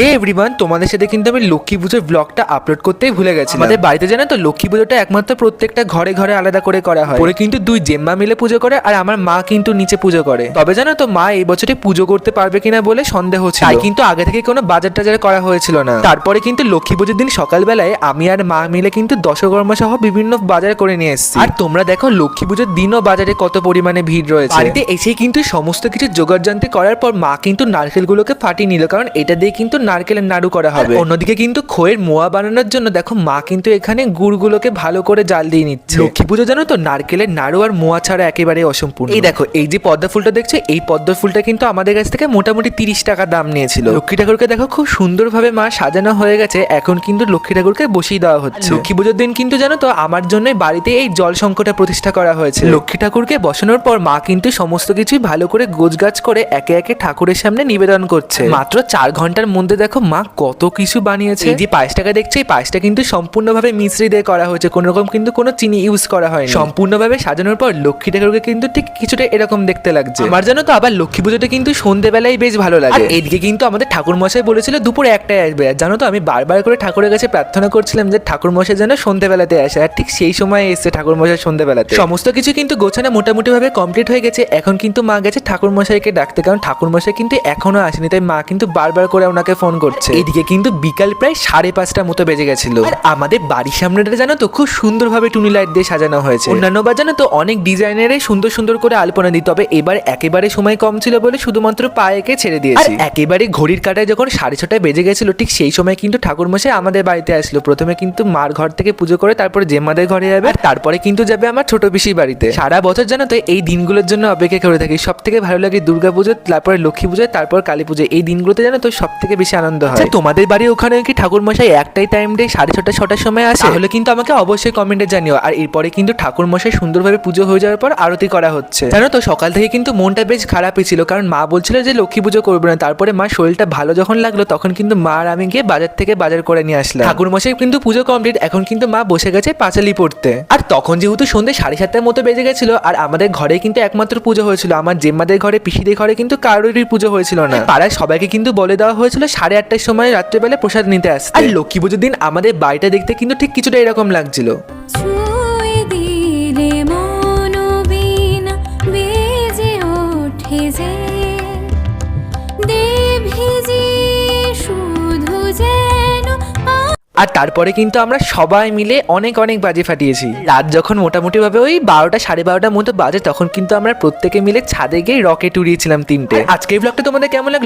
হে everyone, তোমাদের সাথে কিন্তু আমি লক্ষ্মী পুজোর ব্লগটা আপলোড করতেই ভুলে গেছি। আমাদের বাড়িতে জানো তো লক্ষ্মী পুজোটা একমাত্র প্রত্যেকটা ঘরে ঘরে আলাদা করে করা হয়। পরে কিন্তু দুই জেম্মা মিলে পুজো করে আর আমার মা কিন্তু নিচে পুজো করে। তবে জানো তো মা এই বছরে পুজো করতে পারবে কিনা বলে সন্দেহ ছিল, তাই কিন্তু আগে থেকে কোনো বাজার টাজার করা হয়েছিল না। তারপরে কিন্তু লক্ষ্মী পুজোর দিন সকালবেলায় আমি আর মা মিলে কিন্তু দশকর্মা সহ বিভিন্ন বাজার করে নিয়ে এসেছি। আর তোমরা দেখো লক্ষ্মী পুজোর দিনও বাজারে কত পরিমাণে ভিড় রয়েছে। বাড়িতে এসেই কিন্তু সমস্ত কিছু জোগাড় জানতে করার পর মা কিন্তু নারকেলগুলোকে ফাটিয়ে নিল, কারণ এটা দিয়ে কিন্তু নারকেলের নাড়ু করা হবে। অন্যদিকে কিন্তু খইয়ের মোয়া বানানোর জন্য দেখো মা কিন্তু এখানে গুড়গুলোকে ভালো করে জাল দিয়ে নিচ্ছে। লক্ষ্মী পুজো জানো তো নারকেলের নাড়ু আর মোয়া ছাড়া একেবারে অসম্পূর্ণ। এই দেখো এই যে পদ্ম ফুলটা দেখছো, এই পদ্ম ফুলটা কিন্তু আমাদের কাছ থেকে মোটামুটি 30 টাকা দাম নিয়েছিল। লক্ষ্মী ঠাকুরকে দেখো খুব সুন্দরভাবে মা সাজানো হয়ে গেছে। এখন কিন্তু লক্ষ্মী ঠাকুরকে বসিয়ে দেওয়া হচ্ছে। লক্ষ্মী পুজোর দিন কিন্তু জানো তো আমার জন্য বাড়িতে এই জল সংকটটা প্রতিষ্ঠা করা হয়েছে। লক্ষ্মী ঠাকুরকে বসানোর পর মা কিন্তু সমস্ত কিছুই ভালো করে গোছগাছ করে একে একে ঠাকুরের সামনে নিবেদন করছে। মাত্র 4 ঘন্টার মধ্যে দেখো মা কত কিছু বানিয়েছে। এই যে পায়েসটাকে দেখছো, এই পায়েসটা কিন্তু সম্পূর্ণভাবে মিশ্রি দিয়ে করা হয়েছে, কোন রকম কিন্তু কোনো চিনি ইউজ করা হয়নি। সম্পূর্ণভাবে সাজানোর পর লক্ষ্মী ঠাকুরকে কিন্তু ঠিক কিছুটা এরকম দেখতে লাগছে। আমার জানো তো আবার লক্ষ্মী পুজোটা কিন্তু সন্ধ্যেবেলায় বেশ ভালো লাগে। এইদিকে কিন্তু আমাদের ঠাকুর মশাই বলেছিল দুপুরে 1টায় আসবে। আর জানো তো আমি বারবার করে ঠাকুরের কাছে প্রার্থনা করছিলাম যে ঠাকুর মশাই যেন সন্ধ্যেবেলাতে আসে, আর ঠিক সেই সময় এসছে ঠাকুর মশাই সন্ধ্যেবেলাতে। সমস্ত কিছু কিন্তু গোছানো মোটামুটি ভাবে কমপ্লিট হয়ে গেছে। এখন কিন্তু মা গেছে ঠাকুর মশাইকে ডাকতে, কারণ ঠাকুর মশাই কিন্তু এখনো আসেনি, তাই মা কিন্তু বারবার করে ওনাকে ফোন করছে। এদিকে কিন্তু বিকাল প্রায় 5:30 মতো বেজে গেছিল। আর আমাদের বাড়ির সামনেটা জানো তো খুব সুন্দরভাবে টুনি লাইট দিয়ে সাজানো হয়েছে। অন্যান্যবার জানো তো অনেক ডিজাইনারে সুন্দর সুন্দর করে আলপনা দিই, তবে এবার একেবারে সময় কম ছিল বলে শুধুমাত্র পায়েকে ছেড়ে দিয়েছি। আর একেবারে ঘড়ির কাঁটায় যখন 6:30 বেজে গেছিল, ঠিক সেই সময় কিন্তু ঠাকুর মশাই আমাদের বাড়িতে আসলো। প্রথমে কিন্তু মার ঘর থেকে পুজো করে তারপরে জেম্মাদের ঘরে যাবে, আর তারপরে কিন্তু যাবে আমার ছোট পিসির বাড়িতে। সারা বছর জানো তো এই দিনগুলোর জন্য অপেক্ষা করে থাকি। সব থেকে ভালো লাগে দুর্গা পুজো, তারপরে লক্ষ্মী পুজো, তারপর কালী পুজো। এই দিনগুলোতে জানো তো সব থেকে বেশি আনন্দ হয়। তোমাদের বাড়ি ওখানে কি ঠাকুর মশাই একটাই টাইম ডে 6:30-6টার সময় আসে? তাহলে কিন্তু আমাকে অবশ্যই কমেন্টে জানিও। আর এরপরে কিন্তু ঠাকুর মশাই সুন্দরভাবে পুজো হয়ে যাওয়ার পর আরতি করা হচ্ছে। জানো তো সকাল থেকে কিন্তু মনটা বেশ খারাপই ছিল, কারণ মা বলছিল যে লক্ষ্মী পুজো করবে না। তারপরে মা শরীরটা ভালো যখন লাগলো তখন কিন্তু মা আর আমি গিয়ে বাজার থেকে বাজার করে নিয়ে আসলাম। ঠাকুর মশাই কিন্তু পুজো কমপ্লিট, এখন কিন্তু মা বসে গেছে পাঁচালি পড়তে। আর তখন যেহেতু সন্ধ্যে 7:30 মতো বেজে গেছিল, আর আমাদের ঘরে কিন্তু একমাত্র পুজো হয়েছিল। আমার জেম্মাদের ঘরে, পিসিদের ঘরে কিন্তু কারোরই পুজো হয়েছিল না। পাড়ায় সবাইকে কিন্তু বলে দেওয়া হয়েছিল 8:30টার সময় রাত্রেবেলা প্রসাদ নিতে আসতে। আর লক্ষ্মী পুজোর দিন আমাদের বাড়িটা দেখতে কিন্তু ঠিক কিছুটা এরকম লাগছিল। আর তারপরে কিন্তু আমরা সবাই মিলে অনেক অনেক বাজি ফাটিয়েছি। রাত যখন মোটামুটি ভাবে ওই 12টা-12:30 মতো বাজে, তখন কিন্তু আমরা প্রত্যেকে মিলে ছাদে গিয়ে রকেট উড়িয়েছিলাম 3টে। আজকের ব্লগটা তোমাদের কেমন লাগলো?